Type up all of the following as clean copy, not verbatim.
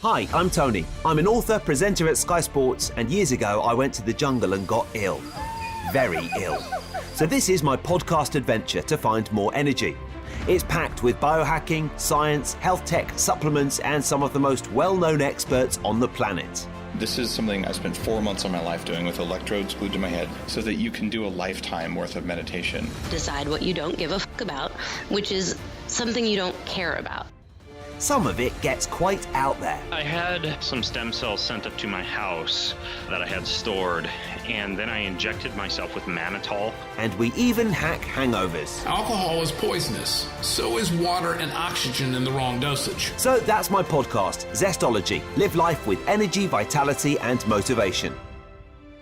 Hi, I'm Tony. I'm an author, presenter at Sky Sports, and years ago I went to the jungle and got ill. Very ill. So this is my podcast adventure to find more energy. It's packed with biohacking, science, health tech, supplements, and some of the most well-known experts on the planet. This is something I spent 4 months of my life doing with electrodes glued to my head so that you can do a lifetime worth of meditation. Decide what you don't give a fuck about, which is something you don't care about. Some of it gets quite out there. I had some stem cells sent up to my house that I had stored, and then I injected myself with mannitol. And we even hack hangovers. Alcohol is poisonous. So is water and oxygen in the wrong dosage. So that's my podcast, Zestology. Live life with energy, vitality, and motivation.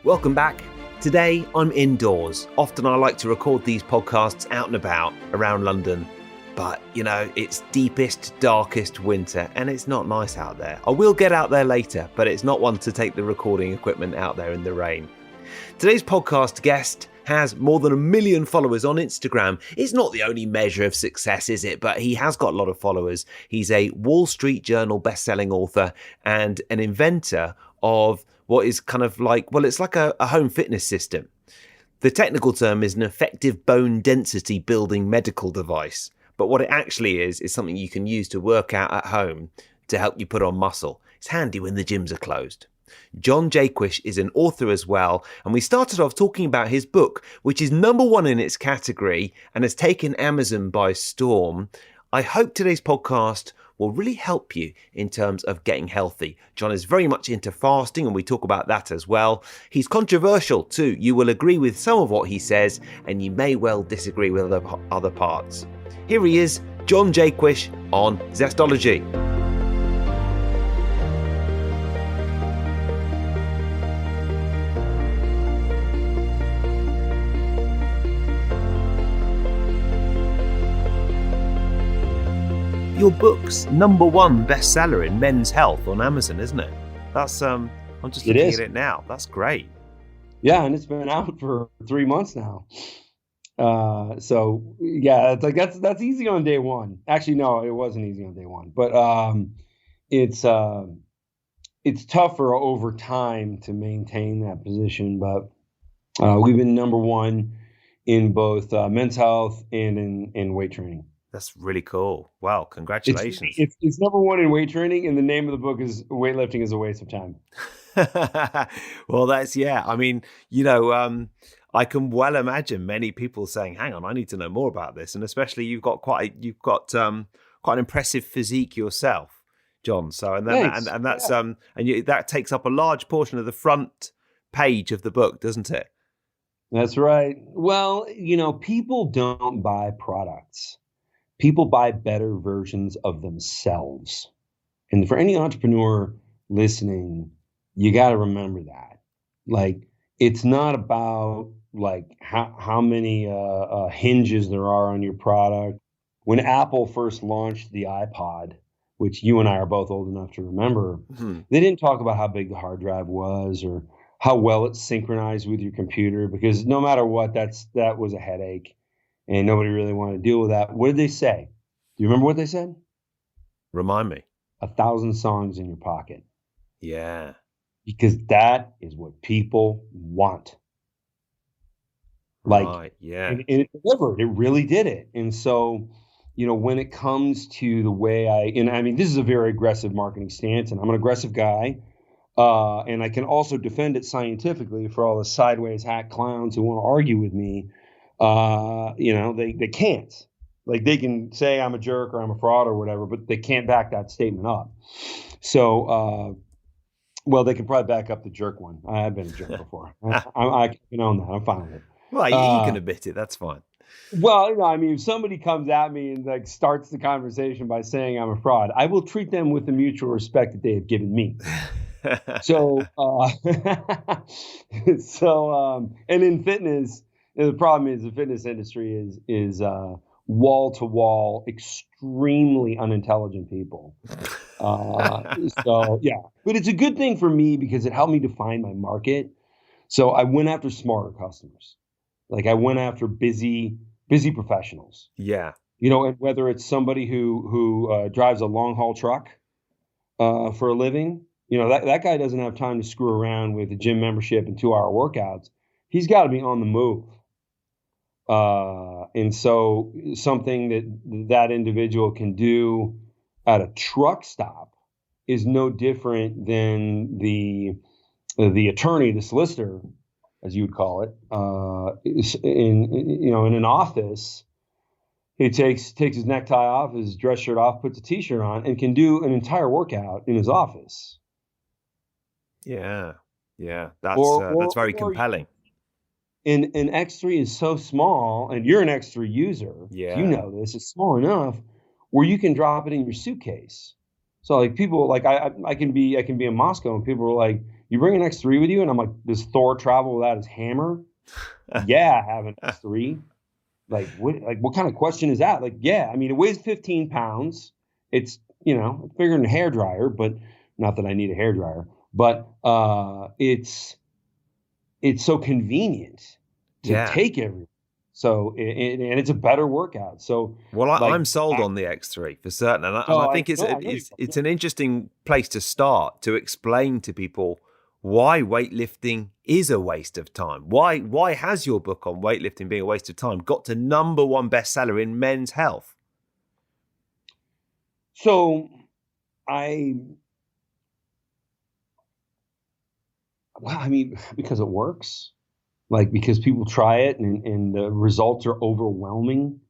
Welcome back. Today, I'm indoors. Often I like to record these podcasts out and about around London. But, you know, it's deepest, darkest winter, and it's not nice out there. I will get out there later, but it's not one to take the recording equipment out there in the rain. Today's podcast guest has more than 1 million followers on Instagram. It's not the only measure of success, is it? But he has got a lot of followers. He's a Wall Street Journal best-selling author and an inventor of what is kind of like, well, it's like a home fitness system. The technical term is an effective bone density building medical device. But what it actually is something you can use to work out at home to help you put on muscle. It's handy when the gyms are closed. John Jaquish is an author as well, and we started off talking about his book, which is #1 in its category and has taken Amazon by storm. I hope today's podcast will really help you in terms of getting healthy. John is very much into fasting, and we talk about that as well. He's controversial too. You will agree with some of what he says, and you may well disagree with other parts. Here he is, John Jaquish on Zestology. Your book's #1 bestseller in men's health on Amazon, isn't it? That's I'm just looking at it now. That's great. Yeah, and it's been out for 3 months now. So yeah, it's like that's easy on day one. Actually, no, it wasn't easy on day one, but it's tougher over time to maintain that position. But we've been #1 in both men's health and in weight training. That's really cool. Wow, congratulations. It's #1 in weight training, and the name of the book is Weightlifting is a Waste of Time. Well, I mean, you know, I can well imagine many people saying, "Hang on, I need to know more about this." And especially you've got quite an impressive physique yourself, John. So that takes up a large portion of the front page of the book, doesn't it? That's right. Well, you know, people don't buy products. People buy better versions of themselves. And for any entrepreneur listening, you got to remember that. Like, it's not about like how many hinges there are on your product. When Apple first launched the iPod, which you and I are both old enough to remember, they didn't talk about how big the hard drive was or how well it synchronized with your computer, because no matter what, that was a headache. And nobody really wanted to deal with that. What did they say? Do you remember what they said? Remind me. 1,000 songs in your pocket. Yeah. Because that is what people want. Like, right, yeah. And it delivered. It really did it. And so, you know, when it comes to the way I mean, this is a very aggressive marketing stance, and I'm an aggressive guy. And I can also defend it scientifically for all the sideways hack clowns who want to argue with me. You know, they can't. Like, they can say I'm a jerk or I'm a fraud or whatever, but they can't back that statement up. So, well, they can probably back up the jerk one. I've been a jerk before. I can own that. I'm fine with it. Well, you can admit it. That's fine. Well, you know, I mean, if somebody comes at me and like starts the conversation by saying I'm a fraud, I will treat them with the mutual respect that they have given me. So, and in fitness, the problem is the fitness industry is wall to wall, extremely unintelligent people. So yeah, but it's a good thing for me because it helped me define my market. So I went after smarter customers. Like, I went after busy professionals. Yeah. You know, and whether it's somebody who drives a long haul truck, for a living, that guy doesn't have time to screw around with a gym membership and 2-hour workouts. He's got to be on the move. And so something that individual can do at a truck stop is no different than the attorney, the solicitor, as you would call it, in an office. He takes his necktie off, his dress shirt off, puts a t-shirt on, and can do an entire workout in his office. Yeah. That's very compelling. And X3 is so small, and you're an X3 user. Yeah. You know this. It's small enough where you can drop it in your suitcase. So like people, like I can be in Moscow, and people are like, "You bring an X3 with you?" And I'm like, "Does Thor travel without his hammer?" Yeah, I have an X3. Like what kind of question is that? Like, yeah, I mean, it weighs 15 pounds. It's it's bigger than a hairdryer, but not that I need a hairdryer. But it's so convenient to take everything. So and it's a better workout. So I'm sold on the X3 for certain, and I think it's an interesting place to start to explain to people why weightlifting is a waste of time. Why has your book on weightlifting being a waste of time got to #1 bestseller in Men's Health? So because it works, like because people try it and the results are overwhelming.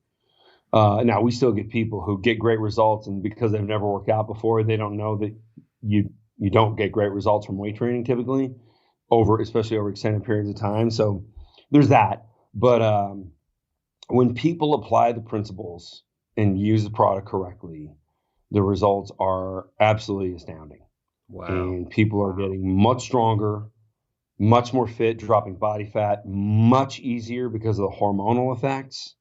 Now we still get people who get great results, and because they've never worked out before, they don't know that you don't get great results from weight training typically, especially over extended periods of time. So there's that. But when people apply the principles and use the product correctly, the results are absolutely astounding. Wow. And people are getting much stronger, much more fit, dropping body fat much easier because of the hormonal effects.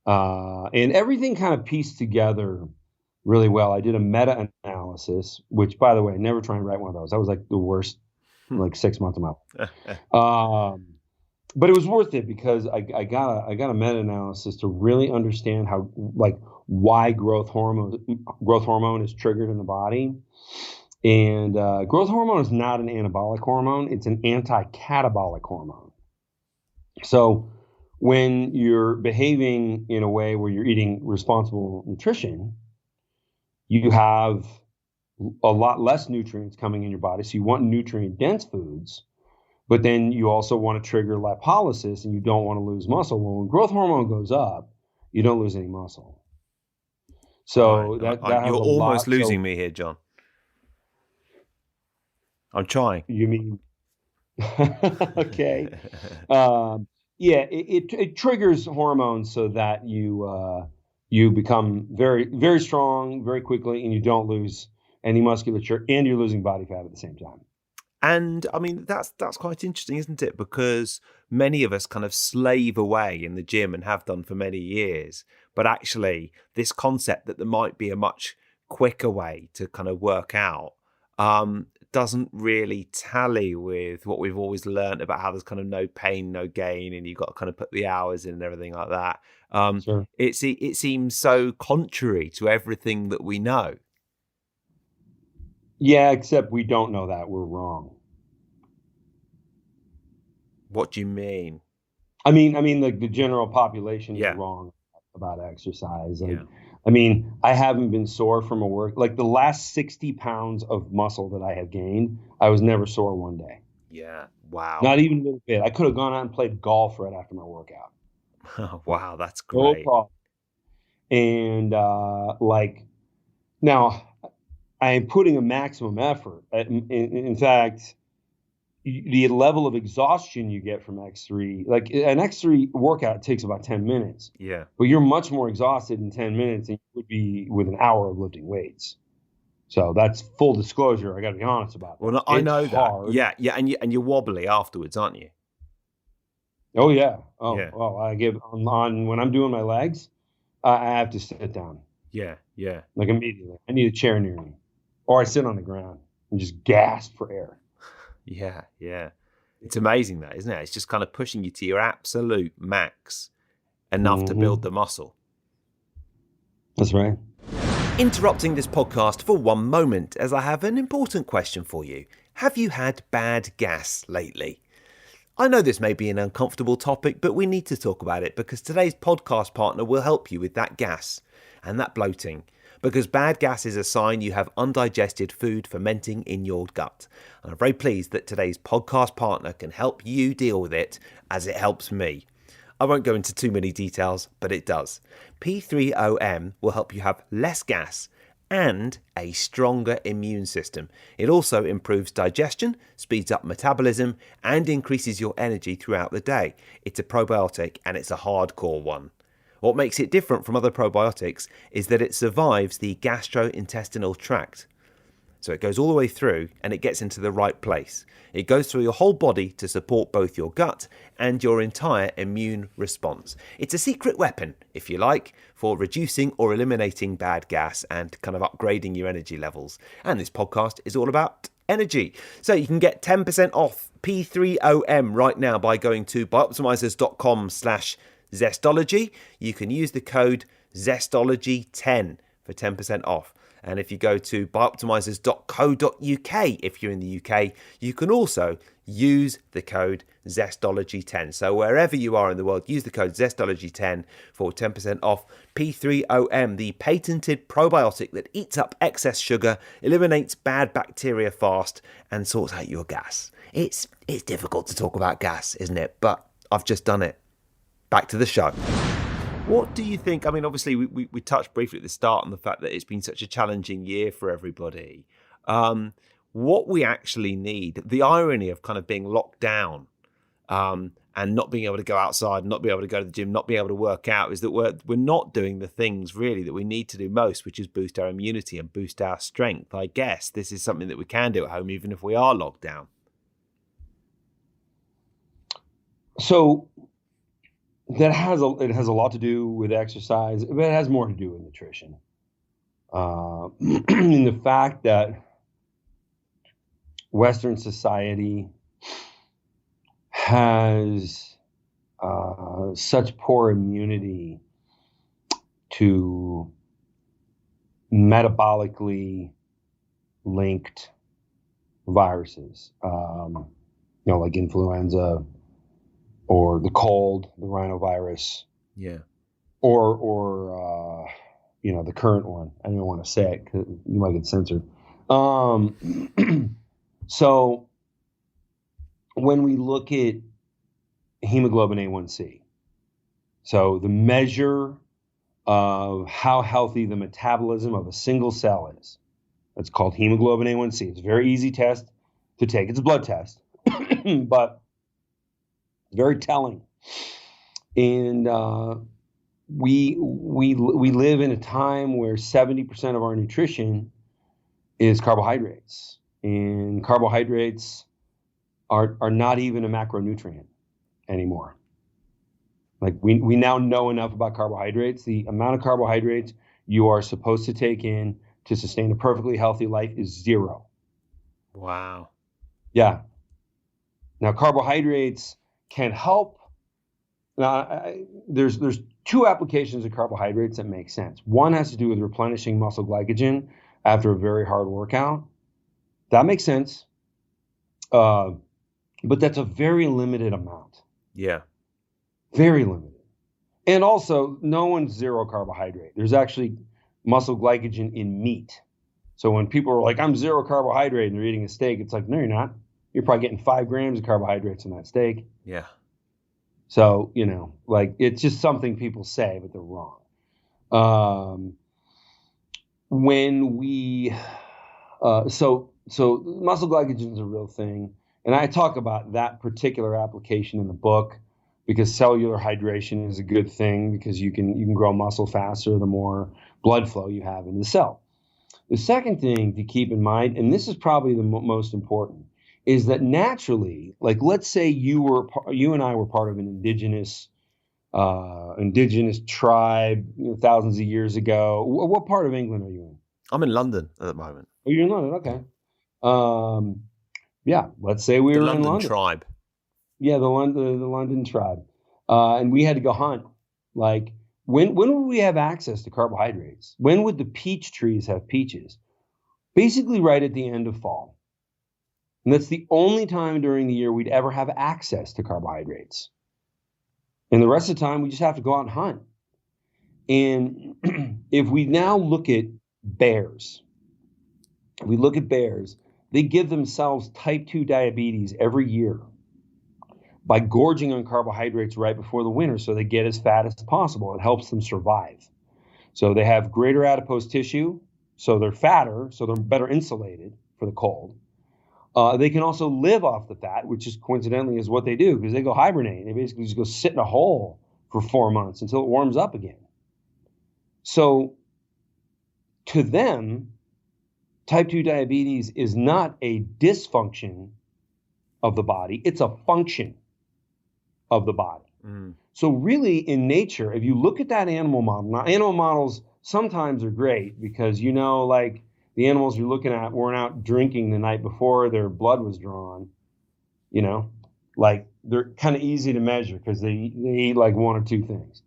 And everything kind of pieced together really well. I did a meta-analysis, which, by the way, I never try and write one of those. That was like the worst, 6 months of my life. But it was worth it because I got a meta-analysis to really understand how, why growth hormone is triggered in the body. And growth hormone is not an anabolic hormone; it's an anti-catabolic hormone. So when you're behaving in a way where you're eating responsible nutrition, you have a lot less nutrients coming in your body. So you want nutrient-dense foods, but then you also want to trigger lipolysis, and you don't want to lose muscle. Well, when growth hormone goes up, you don't lose any muscle. So that you're almost losing me here, John. I'm trying. You mean? Okay. It triggers hormones so that you become very, very strong very quickly, and you don't lose any musculature, and you're losing body fat at the same time. And I mean, that's quite interesting, isn't it? Because many of us kind of slave away in the gym and have done for many years. But actually, this concept that there might be a much quicker way to kind of work out doesn't really tally with what we've always learned about how there's kind of no pain, no gain, and you've got to kind of put the hours in and everything like that. Sure. It seems so contrary to everything that we know. Yeah, except we don't know that. We're wrong. What do you mean? I mean, the general population is wrong about exercise. I mean, I haven't been sore from a work. Like the last 60 pounds of muscle that I have gained, I was never sore one day. Yeah. Wow. Not even a little bit. I could have gone out and played golf right after my workout. Wow, that's great. No problem. And now I am putting a maximum effort. In fact, the level of exhaustion you get from X3, like an X3 workout takes about 10 minutes. Yeah. But you're much more exhausted in 10 minutes than you would be with an hour of lifting weights. So that's full disclosure. I got to be honest about it. Well, I know that. Yeah. And you're wobbly afterwards, aren't you? Oh, yeah. Yeah. Well, I give on when I'm doing my legs, I have to sit down. Yeah. Like immediately. I need a chair near me. Or I sit on the ground and just gasp for air. Yeah. It's amazing that, isn't it? It's just kind of pushing you to your absolute max enough to build the muscle. That's right. Interrupting this podcast for one moment, as I have an important question for you. Have you had bad gas lately? I know this may be an uncomfortable topic, but we need to talk about it because today's podcast partner will help you with that gas and that bloating. Because bad gas is a sign you have undigested food fermenting in your gut. And I'm very pleased that today's podcast partner can help you deal with it as it helps me. I won't go into too many details, but it does. P3OM will help you have less gas and a stronger immune system. It also improves digestion, speeds up metabolism, and increases your energy throughout the day. It's a probiotic and it's a hardcore one. What makes it different from other probiotics is that it survives the gastrointestinal tract. So it goes all the way through and it gets into the right place. It goes through your whole body to support both your gut and your entire immune response. It's a secret weapon, if you like, for reducing or eliminating bad gas and kind of upgrading your energy levels. And this podcast is all about energy. So you can get 10% off P3OM right now by going to bioptimizers.com/Zestology. You can use the code Zestology10 for 10% off. And if you go to bioptimizers.co.uk, if you're in the UK, you can also use the code Zestology10. So wherever you are in the world, use the code Zestology10 for 10% off P3OM, the patented probiotic that eats up excess sugar, eliminates bad bacteria fast, and sorts out your gas. It's difficult to talk about gas, isn't it? But I've just done it. Back to the show. What do you think? I mean, obviously, we touched briefly at the start on the fact that it's been such a challenging year for everybody. What we actually need, the irony of kind of being locked down and not being able to go outside, not being able to go to the gym, not being able to work out, is that we're not doing the things really that we need to do most, which is boost our immunity and boost our strength. I guess this is something that we can do at home, even if we are locked down. So it has a lot to do with exercise, but it has more to do with nutrition. In the fact that Western society has such poor immunity to metabolically linked viruses, like influenza, or the cold, the rhinovirus, or the current one. I don't want to say it because you might get censored. So when we look at hemoglobin A1C, so the measure of how healthy the metabolism of a single cell is, that's called hemoglobin A1C. It's a very easy test to take. It's a blood test, but very telling. And we live in a time where 70% of our nutrition is carbohydrates, and carbohydrates are not even a macronutrient anymore. Like we now know enough about carbohydrates. The amount of carbohydrates you are supposed to take in to sustain a perfectly healthy life is 0. Wow. Yeah. Now carbohydrates can help. Now, there's 2 applications of carbohydrates that make sense. One has to do with replenishing muscle glycogen after a very hard workout. That makes sense. But that's a very limited amount. Yeah. Very limited. And also, no one's 0 carbohydrate. There's actually muscle glycogen in meat. So when people are like, I'm 0 carbohydrate and they're eating a steak, it's like, no, you're not. You're probably getting 5 grams of carbohydrates in that steak. Yeah. So, it's just something people say, but they're wrong. When we, so muscle glycogen is a real thing. And I talk about that particular application in the book because cellular hydration is a good thing because you can grow muscle faster the more blood flow you have in the cell. The second thing to keep in mind, and this is probably the most important, is that naturally, like let's say you and I were part of an indigenous tribe thousands of years ago. What part of England are you in? I'm in London at the moment. Oh, you're in London, okay. Yeah, let's say we were in London. The London tribe. Yeah, the London tribe, and we had to go hunt. Like when would we have access to carbohydrates? When would the peach trees have peaches? Basically right at the end of fall. And that's the only time during the year we'd ever have access to carbohydrates. And the rest of the time, we just have to go out and hunt. And if we now look at bears, they give themselves type 2 diabetes every year by gorging on carbohydrates right before the winter so they get as fat as possible. It helps them survive. So they have greater adipose tissue, so they're fatter, so they're better insulated for the cold. They can also live off the fat, which is coincidentally is what they do because they go hibernate. They basically just go sit in a hole for 4 months until it warms up again. So to them, type 2 diabetes is not a dysfunction of the body. It's a function of the body. So really in nature, if you look at that animal model, now animal models sometimes are great because, like the animals you're looking at weren't out drinking the night before their blood was drawn, like they're kind of easy to measure because they eat like one or two things.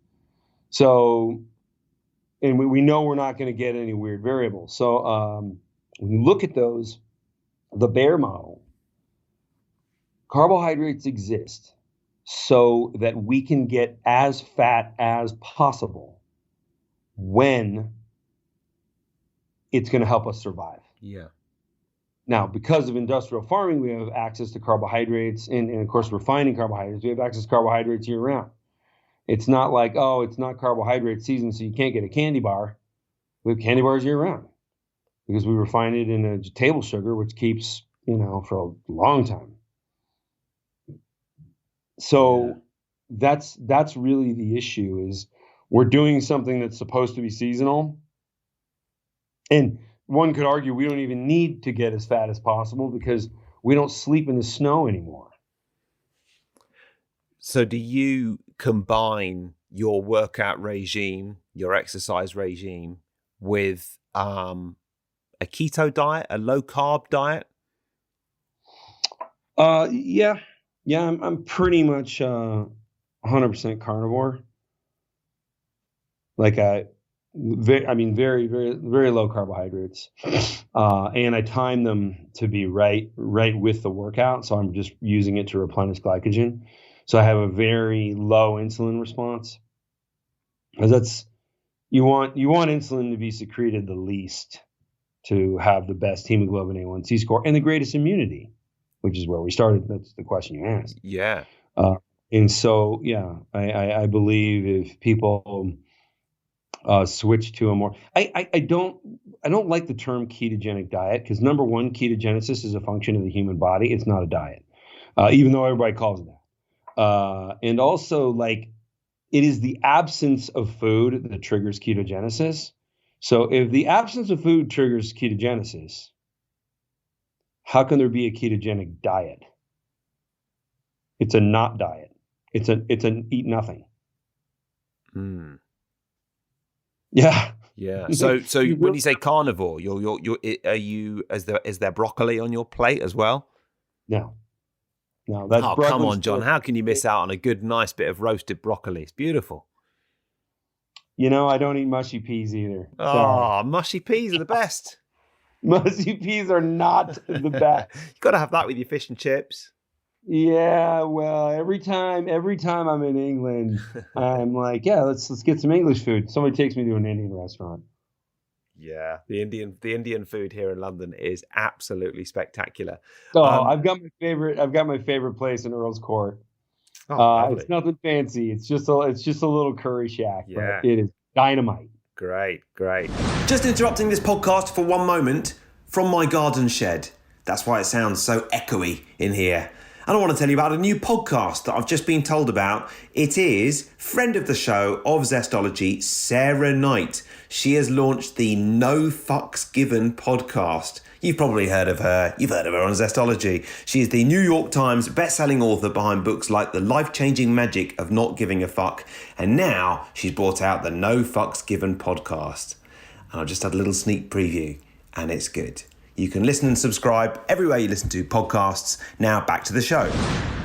So, and we know we're not going to get any weird variables. So when you look at those, the bear model, carbohydrates exist so that we can get as fat as possible when it's going to help us survive. Yeah. Now, because of industrial farming, we have access to carbohydrates and of course, refining carbohydrates. We have access to carbohydrates year round. It's not like, oh, it's not carbohydrate season, so you can't get a candy bar. We have candy bars year round because we refine it in a table sugar, which keeps, for a long time. So that's really the issue is we're doing something that's supposed to be seasonal. And one could argue we don't even need to get as fat as possible because we don't sleep in the snow anymore. So do you combine your workout regime, your exercise regime with a keto diet, a low carb diet? Yeah, I'm pretty much 100% carnivore. Like very, very, very low carbohydrates, and I time them to be right with the workout. So I'm just using it to replenish glycogen. So I have a very low insulin response, because you want insulin to be secreted the least to have the best hemoglobin A1C score and the greatest immunity, which is where we started. That's the question you asked. Yeah. And so, I believe if people switch to a more, I don't like the term ketogenic diet because number one, ketogenesis is a function of the human body. It's not a diet, even though everybody calls it that. And also, like, it is the absence of food that triggers ketogenesis. So if the absence of food triggers ketogenesis, how can there be a ketogenic diet? It's a not diet. It's an eat nothing. Yeah. Yeah. So when you say carnivore, is there broccoli on your plate as well? No, that's come on, John. How can you miss out on a good, nice bit of roasted broccoli? It's beautiful. I don't eat mushy peas either. Oh, mushy peas are the best. Mushy peas are not the best. You got to have that with your fish and chips. Yeah, well, every time I'm in England, I'm like, yeah, let's get some English food. Somebody takes me to an Indian restaurant. Yeah, the Indian food here in London is absolutely spectacular. Oh, I've got my favorite place in Earl's Court. It's nothing fancy. It's just a little curry shack, but it is dynamite. Great. Just interrupting this podcast for one moment from my garden shed. That's why it sounds so echoey in here. And I want to tell you about a new podcast that I've just been told about. It is friend of the show of Zestology, Sarah Knight. She has launched the No Fucks Given podcast. You've probably heard of her. You've heard of her on Zestology. She is the New York Times best-selling author behind books like The Life-Changing Magic of Not Giving a Fuck. And now she's brought out the No Fucks Given podcast. And I've just had a little sneak preview, and it's good. You can listen and subscribe everywhere you listen to podcasts. Now back to the show.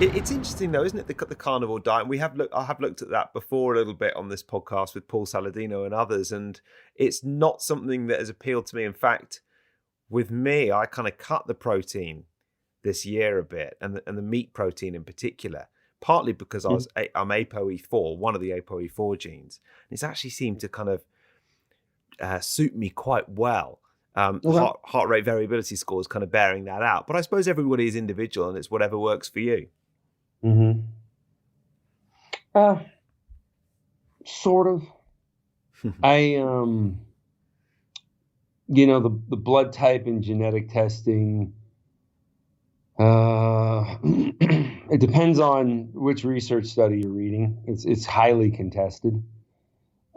It's interesting though, isn't it? The carnivore diet. I have looked at that before a little bit on this podcast with Paul Saladino and others, and it's not something that has appealed to me. In fact, with me, I kind of cut the protein this year a bit, and the meat protein in particular, partly because I'm ApoE4, one of the ApoE4 genes. And it's actually seemed to kind of suit me quite well. Heart rate variability scores kind of bearing that out. But I suppose everybody is individual, and it's whatever works for you. Mm-hmm. Sort of. The blood type and genetic testing, it depends on which research study you're reading. It's highly contested.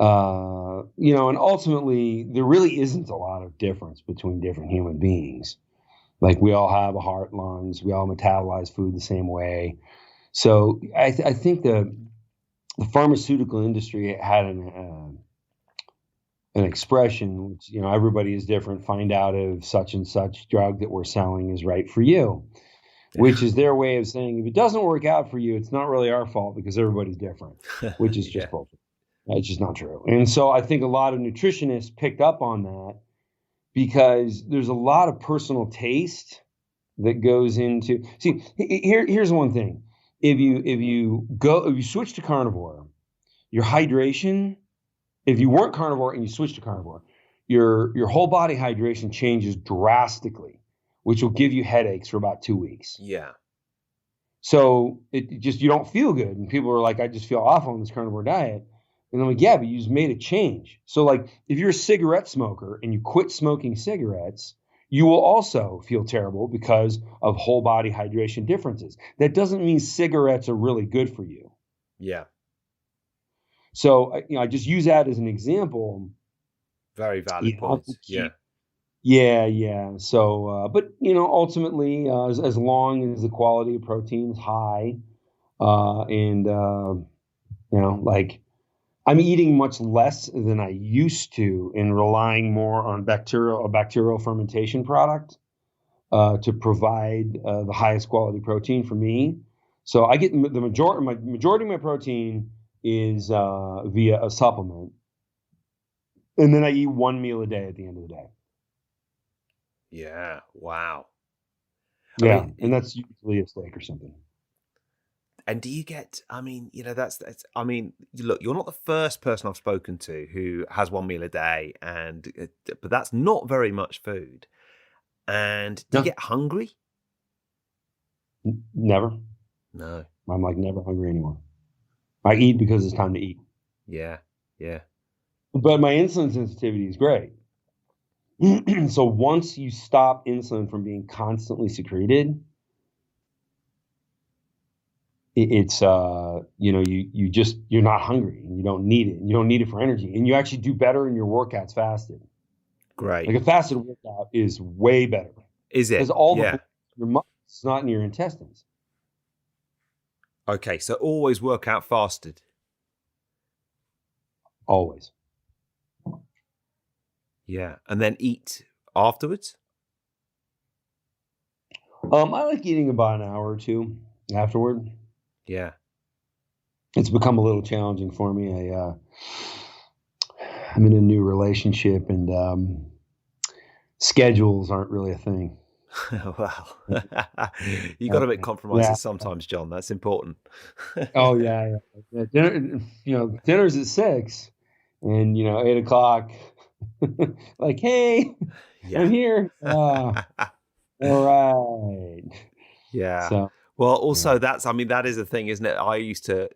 And ultimately there really isn't a lot of difference between different human beings. Like, we all have a heart, lungs, we all metabolize food the same way. So I think the pharmaceutical industry had an expression, which, everybody is different. Find out if such and such drug that we're selling is right for you, which is their way of saying, if it doesn't work out for you, it's not really our fault because everybody's different, which is just bullshit. It's just not true. And so I think a lot of nutritionists picked up on that because there's a lot of personal taste that goes into. See, here's one thing. If you switch to carnivore, your hydration, if you weren't carnivore and you switch to carnivore, your whole body hydration changes drastically, which will give you headaches for about 2 weeks. Yeah. So you don't feel good. And people are like, I just feel awful on this carnivore diet. And I'm like, yeah, but you just made a change. So like, if you're a cigarette smoker and you quit smoking cigarettes, you will also feel terrible because of whole body hydration differences. That doesn't mean cigarettes are really good for you. Yeah. So, I just use that as an example. Very valid point. Yeah. Yeah. So, but ultimately, as long as the quality of protein is high, I'm eating much less than I used to and relying more on a bacterial fermentation product to provide the highest quality protein for me. So I get the majority of my protein is via a supplement, and then I eat one meal a day at the end of the day. Yeah. Wow. Yeah, and that's usually a steak or something. And do you get, look, you're not the first person I've spoken to who has one meal a day, but that's not very much food. And do you get hungry? Never. No. I'm like never hungry anymore. I eat because it's time to eat. Yeah. But my insulin sensitivity is great. So once you stop insulin from being constantly secreted, it's you're not hungry and you don't need it. And you don't need it for energy, and you actually do better in your workouts fasted. Great. Like a fasted workout is way better. Is it? Because all the your muscles, it's not in your intestines. Okay, so always work out fasted. Always. Yeah, and then eat afterwards. I like eating about an hour or two afterward. Yeah. It's become a little challenging for me. I'm in a new relationship, and schedules aren't really a thing. Well, you got to make compromises sometimes, John. That's important. Oh yeah. Dinner, dinner's at 6, and 8 o'clock. Like, hey, I'm here. All right. Yeah. So, well, also that is a thing, isn't it? I used to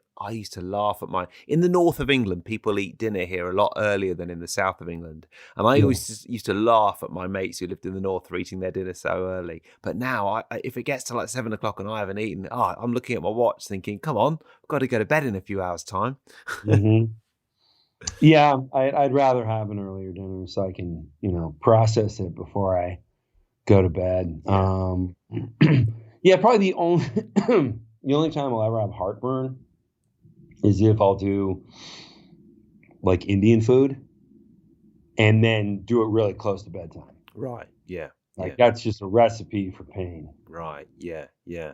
laugh at in the north of England, people eat dinner here a lot earlier than in the south of England. And I always just used to laugh at my mates who lived in the north for eating their dinner so early. But now if it gets to like 7 o'clock and I haven't eaten, I'm looking at my watch thinking, come on, I've got to go to bed in a few hours' time. Mm-hmm. Yeah, I'd rather have an earlier dinner so I can, process it before I go to bed. Yeah, probably the only time I'll ever have heartburn is if I'll do like Indian food and then do it really close to bedtime. Right. Yeah. Like that's just a recipe for pain. Right. Yeah. Yeah.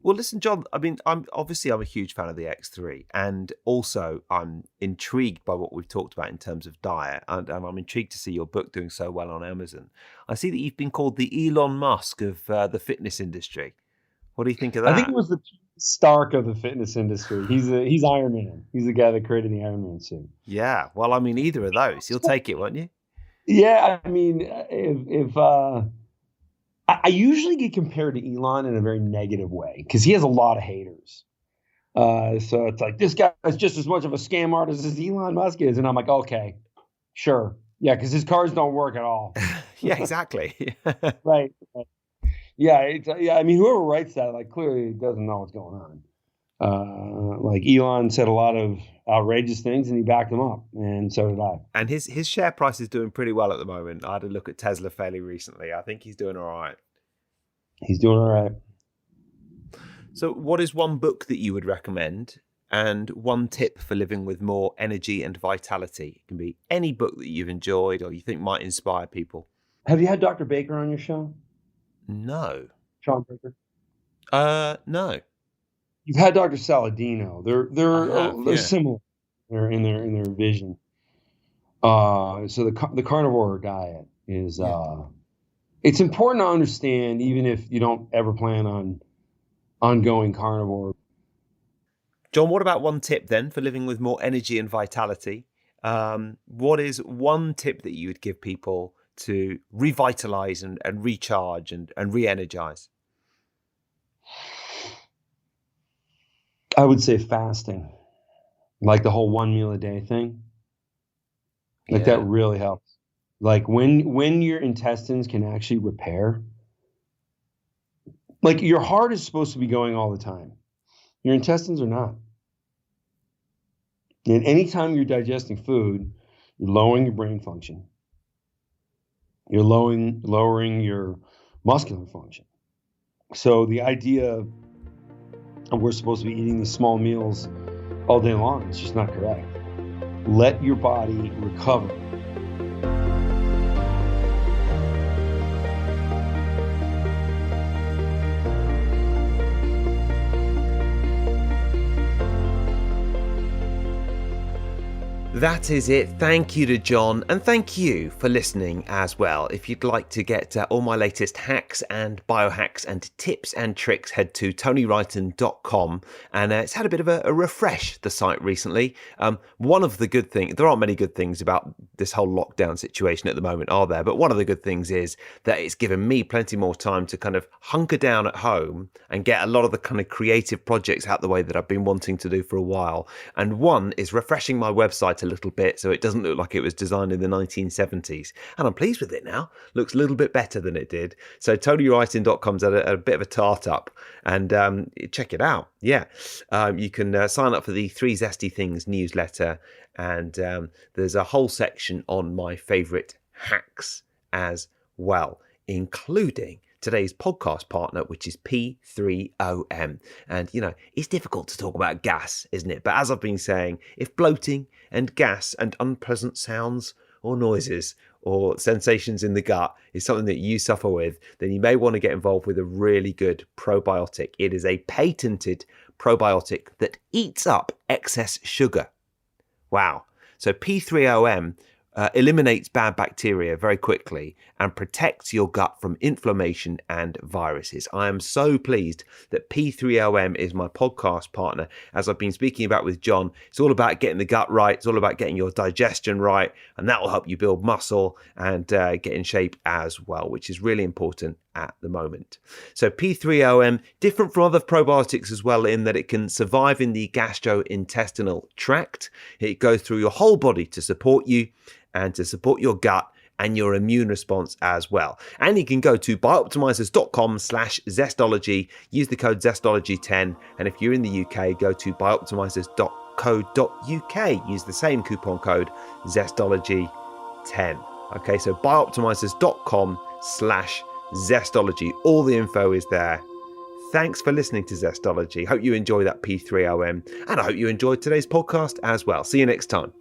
Well, listen, John, I mean, I'm a huge fan of the X3, and also I'm intrigued by what we've talked about in terms of diet, and I'm intrigued to see your book doing so well on Amazon. I see that you've been called the Elon Musk of the fitness industry. What do you think of that? I think it was the Stark of the fitness industry. He's Iron Man. He's the guy that created the Iron Man suit. Yeah. Well, I mean, either of those, you'll take it, won't you? Yeah, I mean, if I usually get compared to Elon in a very negative way because he has a lot of haters. So it's like, this guy is just as much of a scam artist as Elon Musk is. And I'm like, okay, sure. Yeah, because his cars don't work at all. Yeah, exactly. Right. Yeah, I mean, whoever writes that, like, clearly doesn't know what's going on. Like Elon said a lot of outrageous things and he backed them up, and so did I. And his share price is doing pretty well at the moment. I had a look at Tesla fairly recently. I think he's doing all right. He's doing all right. So what is one book that you would recommend and one tip for living with more energy and vitality? It can be any book that you've enjoyed or you think might inspire people. Have you had Dr. Baker on your show? No. Sean Baker? No. You've had Dr. Saladino. They're similar. They're in their vision. So the carnivore diet is it's important to understand, even if you don't ever plan on going carnivore. John, what about one tip then for living with more energy and vitality? What is one tip that you would give people to revitalize and recharge and re-energize? I would say fasting, like the whole 1 meal a day thing. Like that really helps. Like when your intestines can actually repair, like your heart is supposed to be going all the time. Your intestines are not. And anytime you're digesting food, you're lowering your brain function. You're lowering your muscular function. So the idea of we're supposed to be eating these small meals all day long, it's just not correct. Let your body recover. That is it. Thank you to John, and thank you for listening as well. If you'd like to get all my latest hacks and biohacks and tips and tricks, head to TonyWrighton.com, and it's had a bit of a refresh, the site, recently. One of the good things, there aren't many good things about this whole lockdown situation at the moment, are there? But one of the good things is that it's given me plenty more time to kind of hunker down at home and get a lot of the kind of creative projects out the way that I've been wanting to do for a while. And one is refreshing my website a little bit so it doesn't look like it was designed in the 1970s, and I'm pleased with it now. Looks a little bit better than it did. So TonyWrighton.com's at a bit of a tart up, and check it out. You can sign up for the 3 Zesty Things newsletter, and there's a whole section on my favorite hacks as well, including today's podcast partner, which is P3OM. And, it's difficult to talk about gas, isn't it? But as I've been saying, if bloating and gas and unpleasant sounds or noises or sensations in the gut is something that you suffer with, then you may want to get involved with a really good probiotic. It is a patented probiotic that eats up excess sugar. Wow. So P3OM eliminates bad bacteria very quickly and protects your gut from inflammation and viruses. I am so pleased that P3OM is my podcast partner. As I've been speaking about with John, it's all about getting the gut right. It's all about getting your digestion right, and that will help you build muscle and get in shape as well, which is really important at the moment. So P3OM, different from other probiotics as well, in that it can survive in the gastrointestinal tract. It goes through your whole body to support you and to support your gut and your immune response as well. And you can go to bioptimizers.com/zestology, use the code zestology10, and if you're in the UK, go to bioptimizers.co.uk, use the same coupon code zestology10. Okay, so bioptimizers.com/zestology. All the info is there. Thanks for listening to Zestology. Hope you enjoy that P3OM, and I hope you enjoyed today's podcast as well. See you next time.